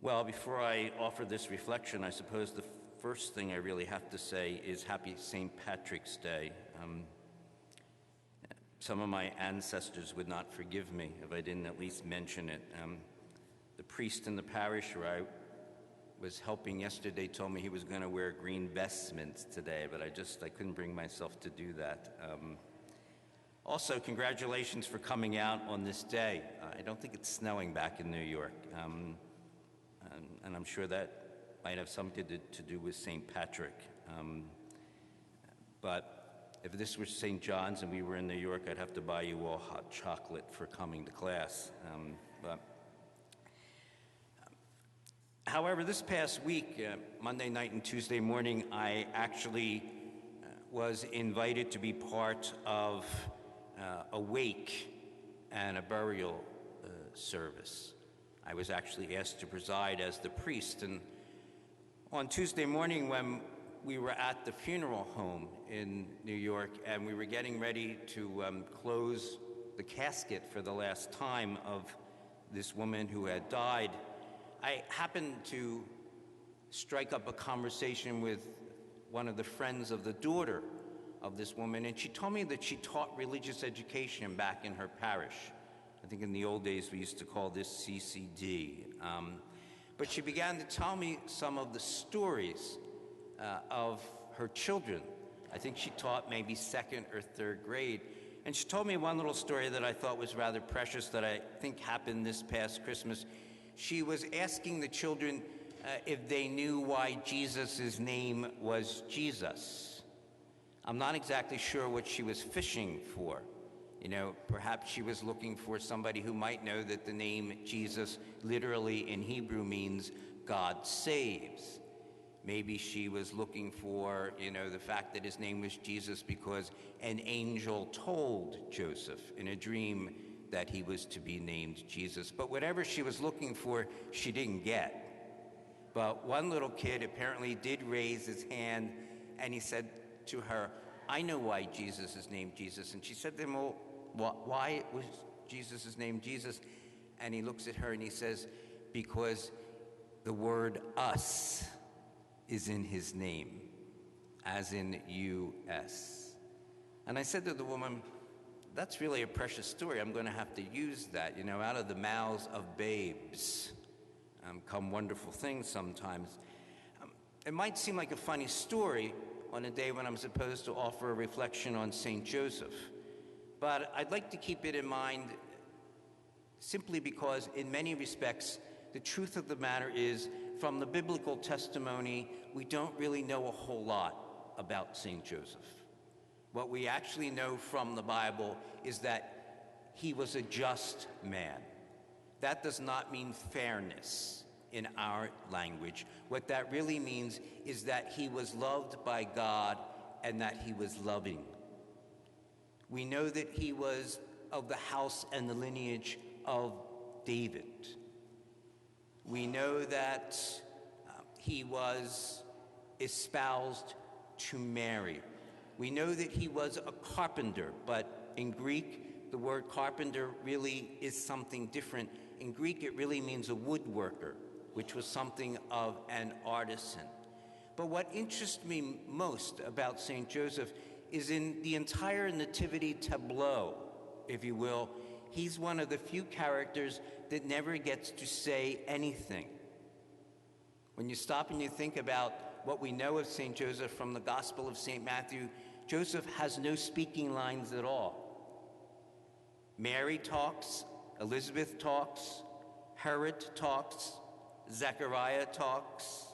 Well, before I offer this reflection, I suppose the first thing I really have to say is Happy St. Patrick's Day. Some of my ancestors would not forgive me if I didn't at least mention it. The priest in the parish where I was helping yesterday told me he was going to wear green vestments today, but I couldn't bring myself to do that. Also, congratulations for coming out on this day. I don't think it's snowing back in New York. And I'm sure that might have something to do with St. Patrick. But if this were St. John's and we were in New York, I'd have to buy you all hot chocolate for coming to class. However, this past week, Monday night and Tuesday morning, I actually was invited to be part of a wake and a burial service. I was actually asked to preside as the priest. And on Tuesday morning, when we were at the funeral home in New York and we were getting ready to close the casket for the last time of this woman who had died, I happened to strike up a conversation with one of the friends of the daughter of this woman, and she told me that she taught religious education back in her parish. I think in the old days we used to call this CCD. But she began to tell me some of the stories of her children. I think she taught maybe second or third grade. And she told me one little story that I thought was rather precious that I think happened this past Christmas. She was asking the children if they knew why Jesus' name was Jesus. I'm not exactly sure what she was fishing for. You know, perhaps she was looking for somebody who might know that the name Jesus literally in Hebrew means God saves. Maybe she was looking for, the fact that his name was Jesus because an angel told Joseph in a dream that he was to be named Jesus. But whatever she was looking for, she didn't get. But one little kid apparently did raise his hand, and he said to her, "I know why Jesus is named Jesus." And she said to him, "Well, why was Jesus' name Jesus?" And he looks at her and he says, "Because the word us is in his name, as in U-S." And I said to the woman, "That's really a precious story. I'm going to have to use that. Out of the mouths of babes come wonderful things sometimes." It might seem like a funny story on a day when I'm supposed to offer a reflection on St. Joseph. But I'd like to keep it in mind simply because in many respects, the truth of the matter is, from the biblical testimony, we don't really know a whole lot about St. Joseph. What we actually know from the Bible is that he was a just man. That does not mean fairness in our language. What that really means is that he was loved by God and that he was loving. We know that he was of the house and the lineage of David. We know that he was espoused to Mary. We know that he was a carpenter, but in Greek, the word carpenter really is something different. In Greek, it really means a woodworker, which was something of an artisan. But what interests me most about St. Joseph is in the entire nativity tableau, if you will, he's one of the few characters that never gets to say anything. When you stop and you think about what we know of St. Joseph from the Gospel of St. Matthew, Joseph has no speaking lines at all. Mary talks, Elizabeth talks, Herod talks, Zechariah talks,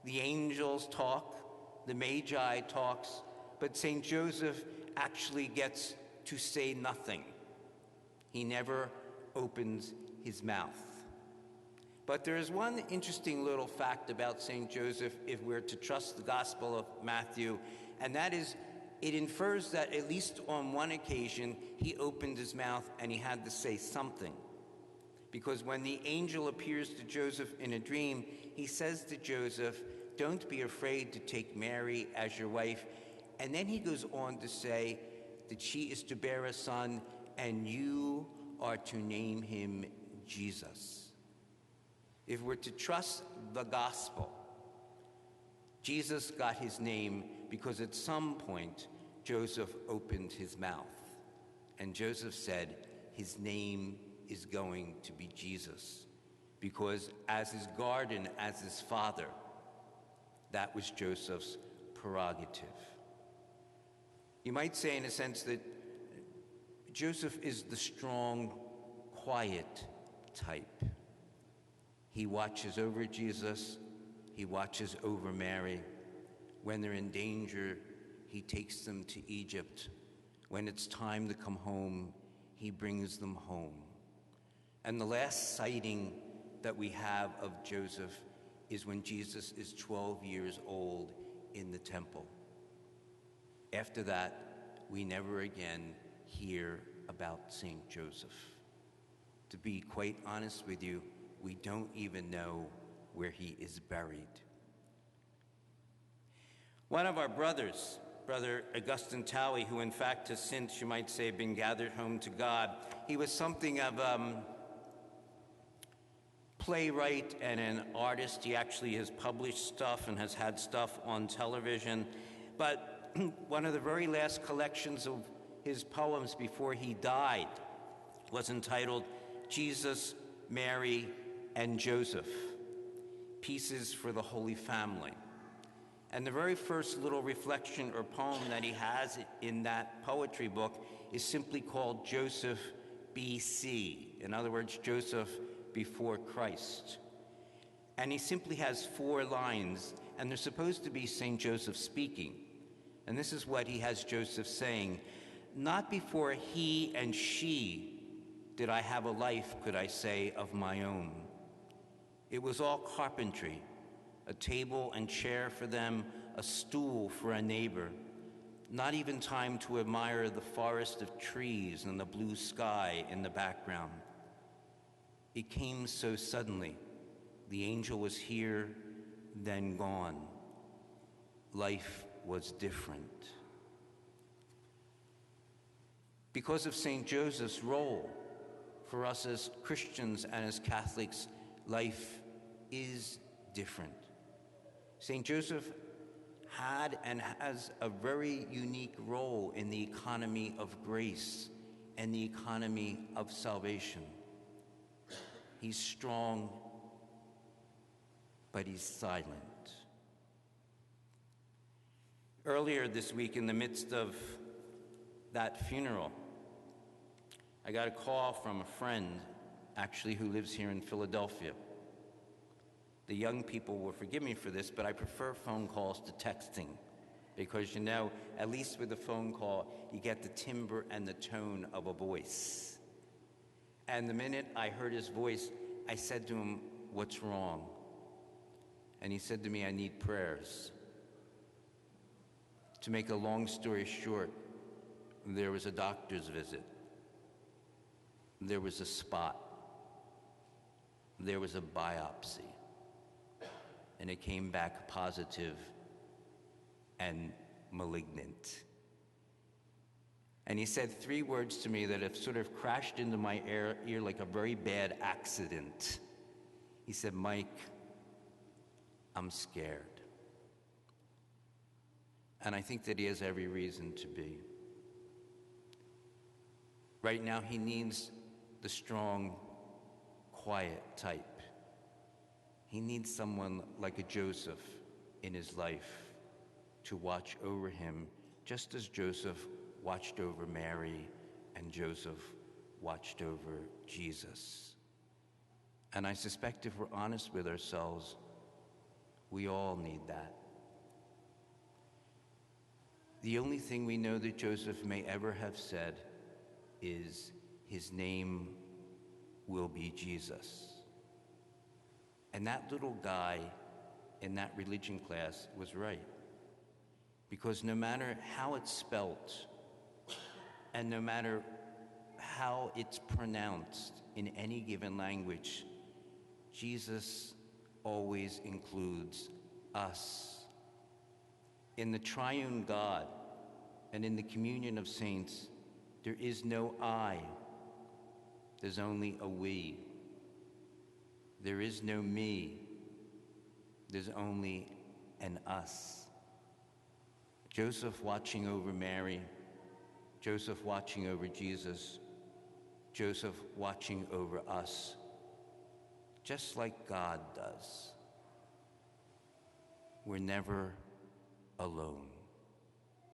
the angels talk, the Magi talks, but St. Joseph actually gets to say nothing. He never opens his mouth. But there is one interesting little fact about St. Joseph, if we're to trust the Gospel of Matthew, and that is, it infers that at least on one occasion, he opened his mouth and he had to say something. Because when the angel appears to Joseph in a dream, he says to Joseph, "Don't be afraid to take Mary as your wife." And then he goes on to say that she is to bear a son, and you are to name him Jesus. If we're to trust the gospel, Jesus got his name because at some point Joseph opened his mouth, and Joseph said his name is going to be Jesus, because as his guardian, as his father, that was Joseph's prerogative. You might say, in a sense, that Joseph is the strong, quiet type. He watches over Jesus. He watches over Mary. When they're in danger, he takes them to Egypt. When it's time to come home, he brings them home. And the last sighting that we have of Joseph is when Jesus is 12 years old in the temple. After that, we never again hear about St. Joseph. To be quite honest with you, we don't even know where he is buried. One of our brothers, Brother Augustine Towie, who in fact has since, you might say, been gathered home to God, he was something of playwright and an artist. He actually has published stuff and has had stuff on television. But one of the very last collections of his poems before he died was entitled Jesus, Mary, and Joseph, Pieces for the Holy Family. And the very first little reflection or poem that he has in that poetry book is simply called Joseph B.C. In other words, Joseph before Christ. And he simply has 4 lines, and they're supposed to be St. Joseph speaking. And this is what he has Joseph saying: "Not before he and she did I have a life, could I say, of my own. It was all carpentry, a table and chair for them, a stool for a neighbor, not even time to admire the forest of trees and the blue sky in the background. It came so suddenly. The angel was here, then gone. Life was different." Because of St. Joseph's role, for us as Christians and as Catholics, life is different. St. Joseph had and has a very unique role in the economy of grace and the economy of salvation. He's strong, but he's silent. Earlier this week, in the midst of that funeral, I got a call from a friend, actually, who lives here in Philadelphia. The young people will forgive me for this, but I prefer phone calls to texting because, you know, at least with a phone call, you get the timbre and the tone of a voice. And the minute I heard his voice, I said to him, "What's wrong?" And he said to me, "I need prayers." To make a long story short, there was a doctor's visit. There was a spot. There was a biopsy. And it came back positive and malignant. And he said 3 words to me that have sort of crashed into my ear like a very bad accident. He said, "Mike, I'm scared." And I think that he has every reason to be. Right now, he needs the strong, quiet type. He needs someone like a Joseph in his life to watch over him, just as Joseph watched over Mary and Joseph watched over Jesus. And I suspect if we're honest with ourselves, we all need that. The only thing we know that Joseph may ever have said is, his name will be Jesus. And that little guy in that religion class was right. Because no matter how it's spelt, and no matter how it's pronounced in any given language, Jesus always includes us. In the triune God and in the communion of saints, there is no I, there's only a we. There is no me. There's only an us. Joseph watching over Mary, Joseph watching over Jesus, Joseph watching over us, just like God does. We're never alone.